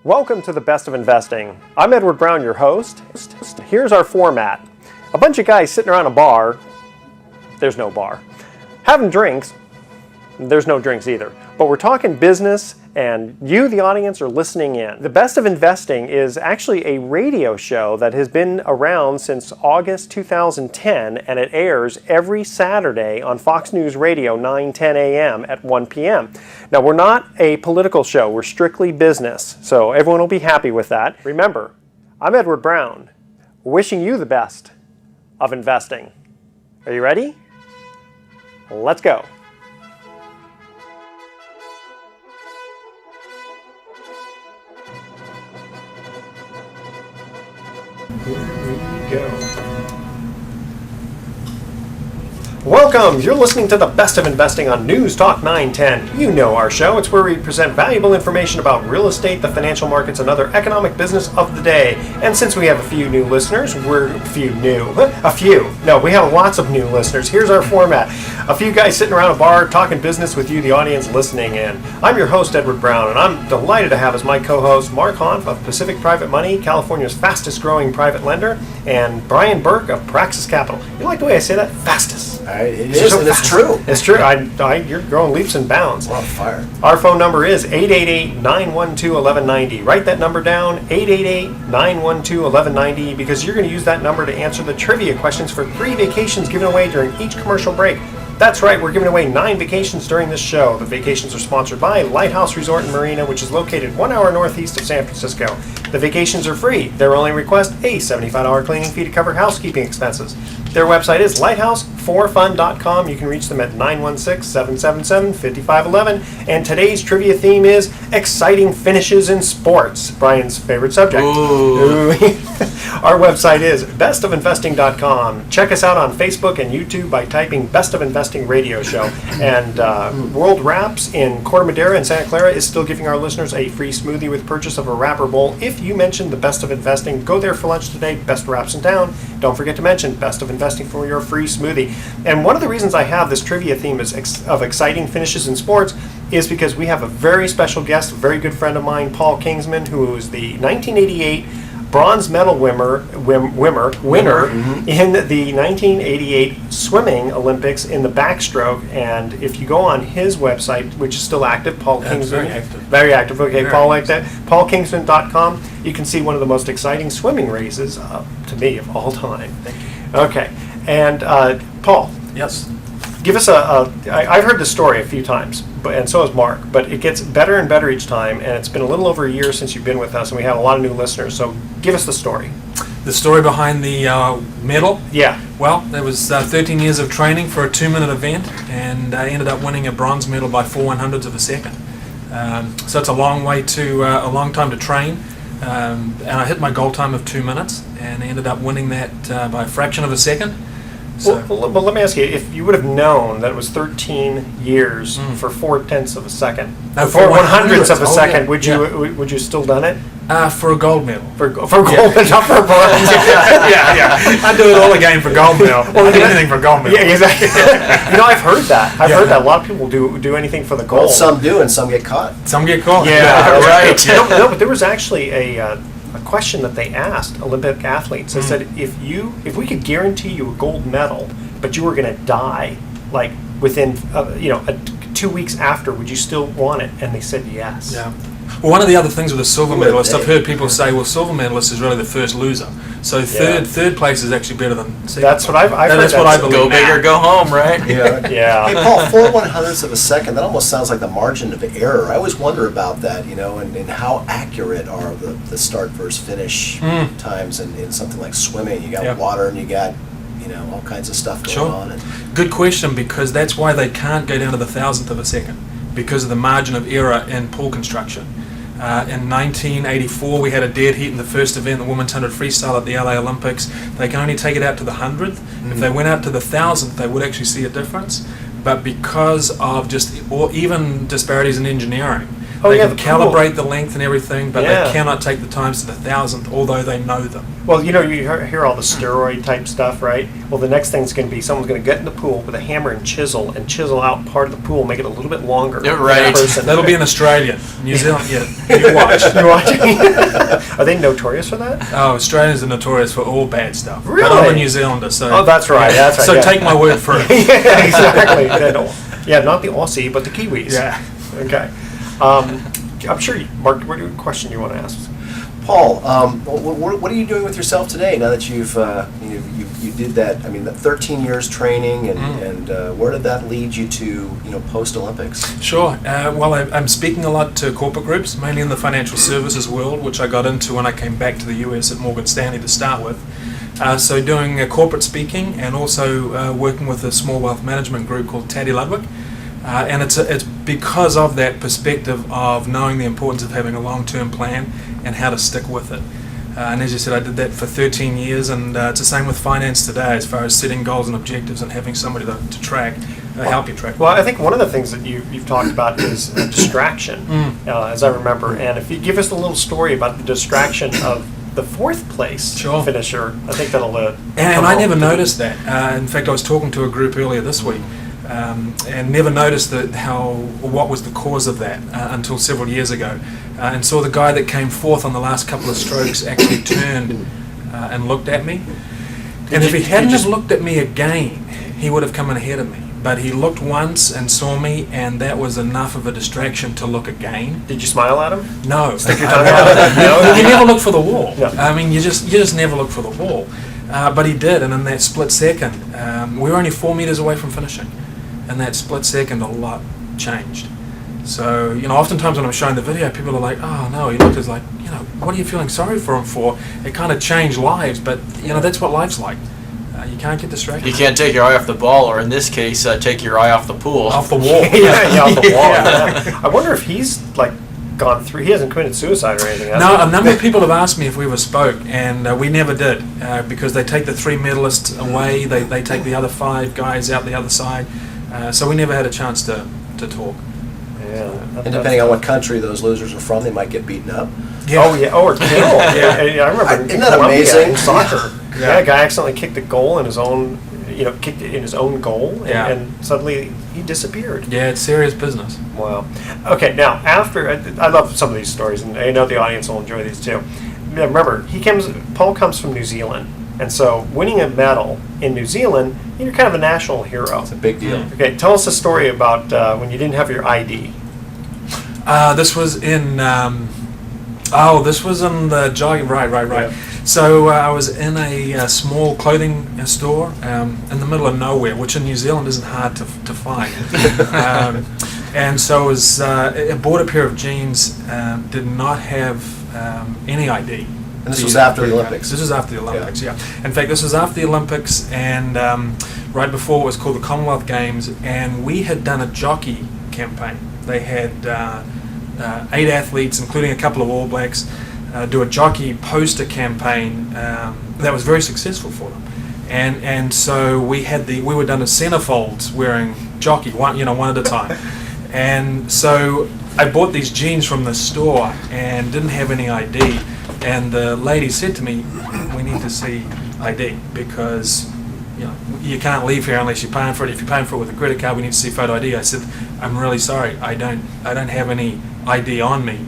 Welcome to the Best of Investing. I'm Edward Brown, your host. Here's our format. A bunch of guys sitting around a bar. There's no bar. Having drinks. There's no drinks either. But we're talking business, and you, the audience, are listening in. The Best of Investing is actually a radio show that has been around since August 2010, and it airs every Saturday on Fox News Radio, 9:10 a.m. at 1 p.m. Now, we're not a political show. We're strictly business, so everyone will be happy with that. Remember, I'm Edward Brown, wishing you the best of investing. Are you ready? Let's go. Here we go. Welcome! You're listening to the Best of Investing on News Talk 910. You know our show. It's where we present valuable information about real estate, the financial markets, and other economic business of the day. And since we have a few new listeners, we have lots of new listeners. Here's our format. A few guys sitting around a bar talking business with you, the audience, listening in. I'm your host, Edward Brown, and I'm delighted to have as my co-host Mark Hanf of Pacific Private Money, California's fastest growing private lender, and Brian Burke of Praxis Capital. You like the way I say that? Fastest. It is, and it's true. It's true. You're growing leaps and bounds. We're on fire. Our phone number is 888-912-1190. Write that number down, 888-912-1190, because you're going to use that number to answer the trivia questions for 3 vacations given away during each commercial break. That's right, we're giving away 9 vacations during this show. The vacations are sponsored by Lighthouse Resort and Marina, which is located 1 hour northeast of San Francisco. The vacations are free. Their only request, a $75 cleaning fee to cover housekeeping expenses. Their website is lighthouse4fun.com. You can reach them at 916-777-5511. And today's trivia theme is exciting finishes in sports. Brian's favorite subject. Ooh. Our website is bestofinvesting.com. Check us out on Facebook and YouTube by typing Best of Investing Radio Show. And World Wraps in Corte Madera and Santa Clara is still giving our listeners a free smoothie with purchase of a wrapper bowl. If you mention the Best of Investing, go there for lunch today. Best Wraps in town. Don't forget to mention Best of Investing for your free smoothie. And one of the reasons I have this trivia theme of exciting finishes in sports is because we have a very special guest, a very good friend of mine, Paul Kingsman, who is the 1988 bronze medal winner in the 1988 swimming Olympics in the backstroke. And if you go on his website, which is still active, Paul Kingsman. Very active. Okay, Paul like that. PaulKingsman.com. You can see one of the most exciting swimming races, to me, of all time. Thank you. Okay, and Paul. Yes. Give us I've heard this story a few times, and so has Mark, but it gets better and better each time, and it's been a little over a year since you've been with us, and we have a lot of new listeners, so give us the story. The story behind the medal? Yeah. Well, there was 13 years of training for a 2-minute event, and I ended up winning a bronze medal by 4/100ths of a second. So it's a long time to train, and I hit my goal time of 2 minutes, and I ended up winning that by a fraction of a second. So, well, let me ask you, if you would have known that it was 13 years for 4/10ths of a second, 4/100ths of a second, would you still done it? For a gold medal. For gold medal, not for a bronze. yeah. I'd do it all again for gold medal. I'd do anything for gold medal. Yeah, exactly. I've heard that. I've heard that a lot of people do anything for the gold. Well, some do, and some get caught. Some get caught. Yeah, right. No, but there was actually a question that they asked Olympic athletes. They said, if we could guarantee you a gold medal, but you were going to die like within 2 weeks after, would you still want it? And they said yes. Yeah. Well, one of the other things with a silver medalist, I've heard people say, well, silver medalist is really the first loser. So third place is actually better than second. That's what I've heard. That's what I believe. Go big or go home, right? Yeah. Yeah. Hey, Paul, 4/100ths of a second, that almost sounds like the margin of error. I always wonder about that, and how accurate are the start versus finish times in something like swimming. You got water and you got all kinds of stuff going on. And good question, because that's why they can't go down to the 1,000th of a second, because of the margin of error in pool construction. In 1984, we had a dead heat in the first event, the women's 100 freestyle at the LA Olympics. They can only take it out to the 100th. If they went out to the 1,000th, they would actually see a difference. But because of even disparities in engineering, They yeah, can the calibrate pool. the length and everything, but Yeah. they cannot take the times to the thousandth, although they know them. Well, you hear all the steroid type stuff, right? Well, the next thing's going to be someone's going to get in the pool with a hammer and chisel out part of the pool, make it a little bit longer. Yeah, for right. that person. That'll be in Australia. New Zealand, yeah. You watch. You watching? Are they notorious for that? Oh, Australians are notorious for all bad stuff. Really? But I'm a New Zealander, so... Oh, that's right. That's right. So yeah. take my word for it. Yeah, exactly. Yeah, not the Aussie, but the Kiwis. Yeah. Okay. I'm sure, Mark, what question you want to ask? Paul, what are you doing with yourself today now that you've you did that? I mean, that 13 years training, and where did that lead you to? Post Olympics. Sure. Well, I'm speaking a lot to corporate groups, mainly in the financial services world, which I got into when I came back to the US at Morgan Stanley to start with. So doing corporate speaking and also working with a small wealth management group called Taddy Ludwig. And it's because of that perspective of knowing the importance of having a long-term plan and how to stick with it. And as you said, I did that for 13 years, and it's the same with finance today as far as setting goals and objectives and having somebody to track, help you track. Well, I think one of the things that you've talked about is distraction, as I remember. And if you give us a little story about the distraction of the fourth place Sure. finisher, I think that'll And I never noticed that. In fact, I was talking to a group earlier this week, and never noticed what was the cause of that until several years ago, and saw the guy that came fourth on the last couple of strokes actually turned and looked at me. And if he hadn't have looked at me again, he would have come in ahead of me. But he looked once and saw me, and that was enough of a distraction to look again. Did you smile at him? No. Stick your tongue out? You never look for the wall. No. I mean, you just never look for the wall. But he did, and in that split second, we were only 4 meters away from finishing. In that split second, a lot changed. So, oftentimes when I'm showing the video, people are like, oh no, he looked as like, what are you feeling sorry for him for? It kind of changed lives, but, that's what life's like. You can't get distracted. You can't take your eye off the ball, or in this case, take your eye off the pool. Off the wall. yeah, off the wall. Yeah. Yeah. I wonder if he's gone through. He hasn't committed suicide or anything. No, a number of people have asked me if we ever spoke, and we never did, because they take the 3 medalists away, they take the other 5 guys out the other side, so we never had a chance to talk. Yeah. And depending on what country those losers are from, they might get beaten up. Yeah. Oh yeah, or killed. Yeah, I remember. Isn't that Colombia amazing? in soccer. Yeah. A guy accidentally kicked a goal in his own. Kicked it in his own goal, and suddenly he disappeared. Yeah, it's serious business. Wow. Okay, now after I love some of these stories, and I know the audience will enjoy these too. Remember, Paul comes from New Zealand, and so winning a medal in New Zealand, you're kind of a national hero. It's a big deal. Okay, tell us a story about when you didn't have your ID. This was in. This was in the jogging. Right. Yeah. So I was in a small clothing store in the middle of nowhere, which in New Zealand isn't hard to find. And so I bought a pair of jeans. Did not have any ID. And this was after the Olympics. This was after the Olympics, yeah. In fact, this was after the Olympics, and right before it was called the Commonwealth Games, and we had done a jockey campaign. They had 8 athletes, including a couple of All Blacks, do a jockey poster campaign that was very successful for them. And so we were done as centerfolds wearing jockey, one at a time. And so I bought these jeans from the store and didn't have any ID. And the lady said to me, we need to see ID because you can't leave here unless you're paying for it. If you're paying for it with a credit card, we need to see photo ID. I said, I'm really sorry, I don't have any ID on me.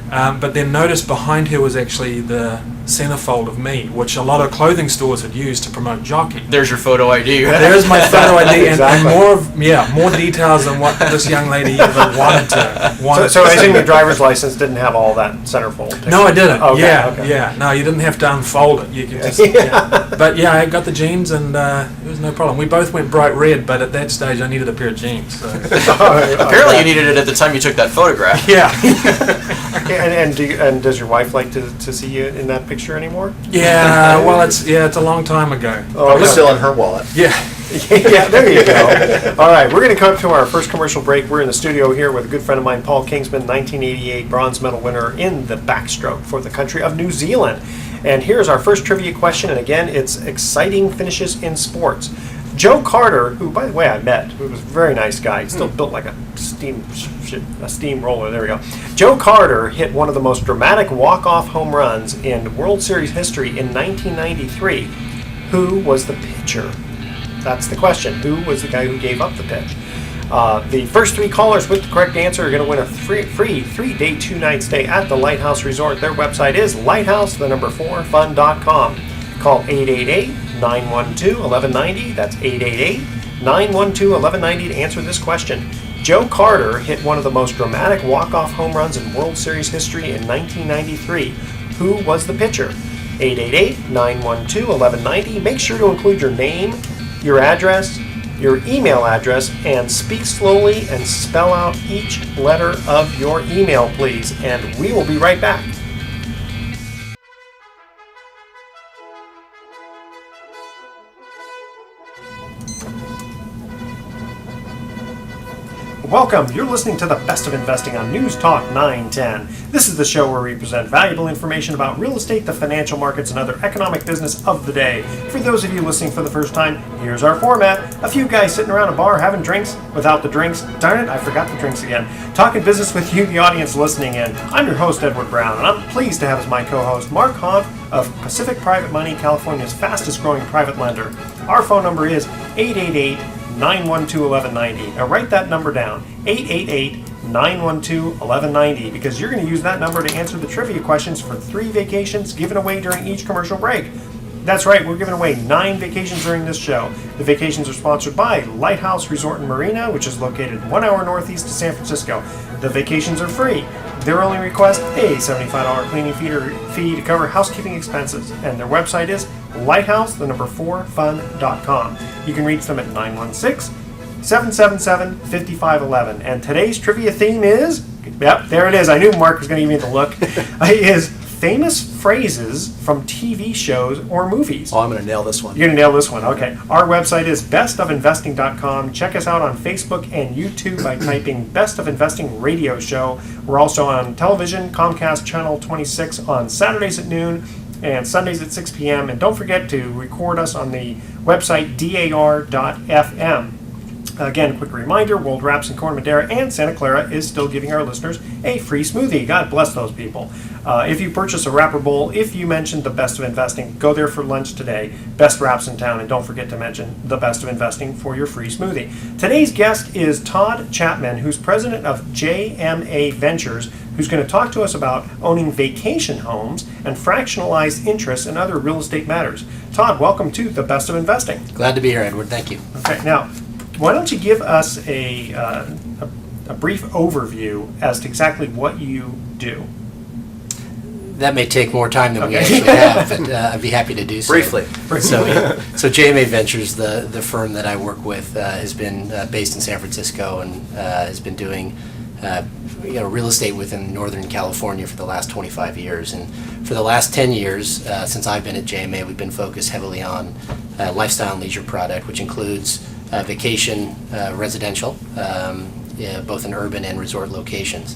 But then noticed behind her was actually the centerfold of me, which a lot of clothing stores had used to promote jockey. There's your photo ID. There's my photo ID, Exactly. and more details than what this young lady even wanted to. So I assume your driver's license didn't have all that centerfold picture. No, I didn't. Okay, yeah, okay. yeah. No, you didn't have to unfold it. You could just. Yeah. But yeah, I got the jeans, and it was no problem. We both went bright red, but at that stage, I needed a pair of jeans. So. Apparently, you needed it at the time you took that photograph. Yeah. And does your wife like to see you in that picture anymore? Yeah. Well, it's a long time ago. Probably still in her wallet. Yeah. Yeah, there you go. All right, we're going to come to our first commercial break. We're in the studio here with a good friend of mine, Paul Kingsman, 1988 bronze medal winner in the backstroke for the country of New Zealand. And here's our first trivia question, and again, it's exciting finishes in sports. Joe Carter, who, by the way, I met, who was a very nice guy. He still built like a steamroller. There we go. Joe Carter hit one of the most dramatic walk-off home runs in World Series history in 1993. Who was the pitcher? That's the question. Who was the guy who gave up the pitch? The first 3 callers with the correct answer are going to win a free 3-day, 2-night stay at the Lighthouse Resort. Their website is lighthouse4fun.com. Call 888-912-1190. That's 888-912-1190 to answer this question. Joe Carter hit one of the most dramatic walk-off home runs in World Series history in 1993. Who was the pitcher? 888-912-1190. Make sure to include your name, your address, your email address, and speak slowly and spell out each letter of your email, please. And we will be right back. Welcome. You're listening to the Best of Investing on News Talk 910. This is the show where we present valuable information about real estate, the financial markets, and other economic business of the day. For those of you listening for the first time, here's our format. A few guys sitting around a bar having drinks without the drinks. Darn it, I forgot the drinks again. Talking business with you, the audience listening in. I'm your host, Edward Brown, and I'm pleased to have as my co-host Mark Hahn of Pacific Private Money, California's fastest growing private lender. Our phone number is 888-912-1190. Now write that number down, 888-912-1190, because you're going to use that number to answer the trivia questions for 3 vacations given away during each commercial break. That's right, we're giving away 9 vacations during this show. The vacations are sponsored by Lighthouse Resort and Marina, which is located 1 hour northeast of San Francisco. The vacations are free. Their only request, a $75 cleaning fee to cover housekeeping expenses. And their website is lighthouse4fun.com. You can reach them at 916-777-5511. And today's trivia theme is, yep, there it is. I knew Mark was going to give me the look. Is famous phrases from TV shows or movies. Oh, I'm going to nail this one. You're going to nail this one. Okay. Our website is bestofinvesting.com. Check us out on Facebook and YouTube by typing Best of Investing Radio Show. We're also on television, Comcast Channel 26 on Saturdays at noon and Sundays at 6 p.m. And don't forget to record us on the website dar.fm. Again, quick reminder, World Wraps in Corte Madera and Santa Clara is still giving our listeners a free smoothie. God bless those people. If you purchase a wrapper bowl, if you mention the Best of Investing, go there for lunch today. Best wraps in town, and don't forget to mention the Best of Investing for your free smoothie. Today's guest is Todd Chapman, who's president of JMA Ventures, who's going to talk to us about owning vacation homes and fractionalized interests and other real estate matters. Todd, welcome to the Best of Investing. Glad to be here, Edward. Thank you. Okay, now, why don't you give us a brief overview as to exactly what you do? That may take more time than we Okay. actually have, but I'd be happy to do so. Briefly. So JMA Ventures, the firm that I work with, has been based in San Francisco and has been doing real estate within Northern California for the last 25 years. And for the last 10 years, since I've been at JMA, we've been focused heavily on lifestyle and leisure product, which includes vacation, residential, both in urban and resort locations.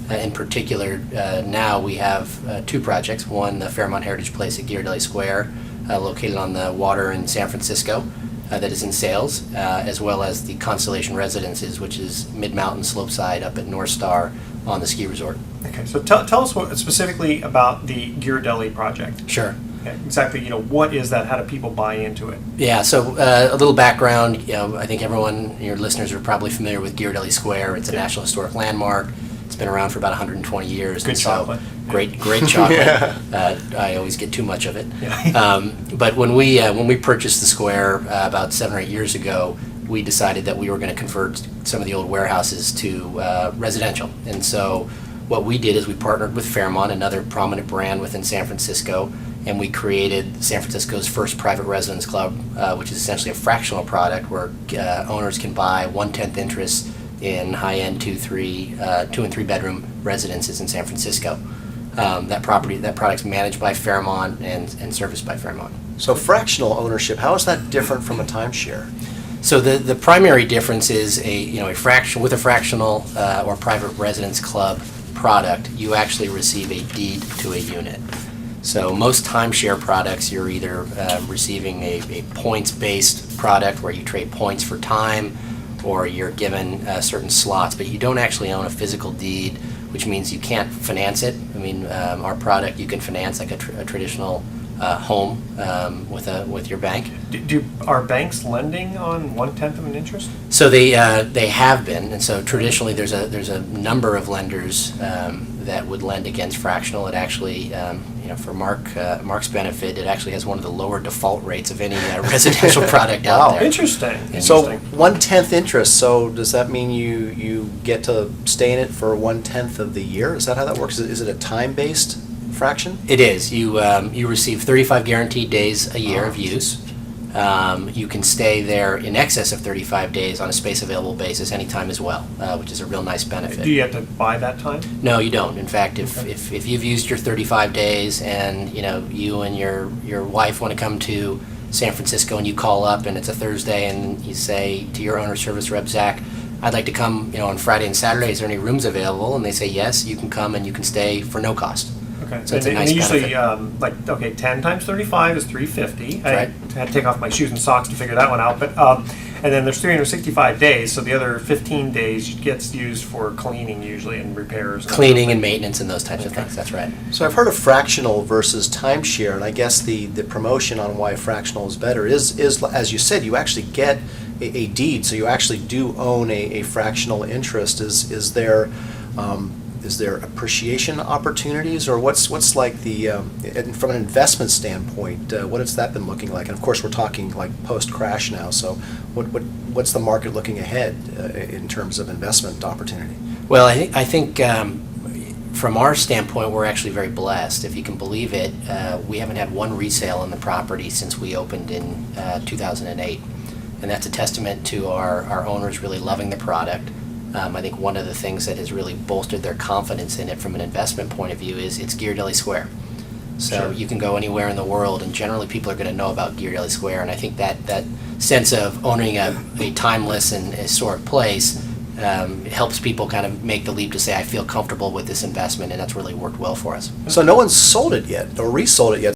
In particular, now we have 2 projects. One, the Fairmont Heritage Place at Ghirardelli Square, located on the water in San Francisco, that is in sales, as well as the Constellation Residences, which is mid-mountain slopeside up at North Star on the ski resort. Okay, so tell us specifically about the Ghirardelli project. Sure. Okay, exactly, what is that? How do people buy into it? Yeah, so a little background. I think everyone, your listeners, are probably familiar with Ghirardelli Square. It's a National Historic Landmark. It's been around for about 120 years. Good chocolate. Great chocolate. I always get too much of it. Yeah. But when we purchased the square about 7 or 8 years ago, we decided that we were going to convert some of the old warehouses to residential. And so what we did is we partnered with Fairmont, another prominent brand within San Francisco, and we created San Francisco's first private residence club, which is essentially a fractional product where owners can buy 1/10 interest in high-end 2 and 3 bedroom residences in San Francisco. That product's managed by Fairmont and serviced by Fairmont. So fractional ownership, how is that different from a timeshare? So the primary difference is a fractional or private residence club product. You actually receive a deed to a unit. So most timeshare products, you're either receiving a points-based product where you trade points for time, or you're given certain slots, but you don't actually own a physical deed, which means you can't finance it. I mean, our product you can finance like a traditional home with your bank. Are banks lending on 1/10 of an interest? So they have been, and so traditionally there's a number of lenders that would lend against fractional. It actually, for Mark's benefit, it actually has one of the lower default rates of any residential product out Wow. there. Interesting. So 1/10 interest. So does that mean you get to stay in it for 1/10 of the year? Is that how that works? Is it a time-based fraction? It is. You receive 35 guaranteed days a year of use. You can stay there in excess of 35 days on a space available basis anytime as well, which is a real nice benefit. Do you have to buy that time? No, you don't. In fact, if you've used your 35 days and you and your wife want to come to San Francisco and you call up and it's a Thursday and you say to your owner service rep, Zach, I'd like to come on Friday and Saturday, is there any rooms available? And they say yes, you can come and you can stay for no cost. Okay. So it's a nice usually, benefit. 10 times 35 is 350. Right. I had to take off my shoes and socks to figure that one out. But and then there's 365 days, so the other 15 days gets used for cleaning usually and repairs. Cleaning and maintenance and those types of things, that's right. So I've heard of fractional versus timeshare, and I guess the promotion on why fractional is better is as you said, you actually get a deed, so you actually do own a fractional interest. Is there appreciation opportunities, or what's like the and from an investment standpoint, what has that been looking like? And of course, we're talking like post crash now. So what's the market looking ahead in terms of investment opportunity? Well, I think from our standpoint, we're actually very blessed. If you can believe it, we haven't had one resale on the property since we opened in 2008. And that's a testament to our owners really loving the product. I think one of the things that has really bolstered their confidence in it from an investment point of view is it's Ghirardelli Square. So Sure. you can go anywhere in the world and generally people are going to know about Ghirardelli Square, and I think that sense of owning a timeless and historic place helps people kind of make the leap to say, I feel comfortable with this investment, and that's really worked well for us. So no one's sold it yet or resold it yet.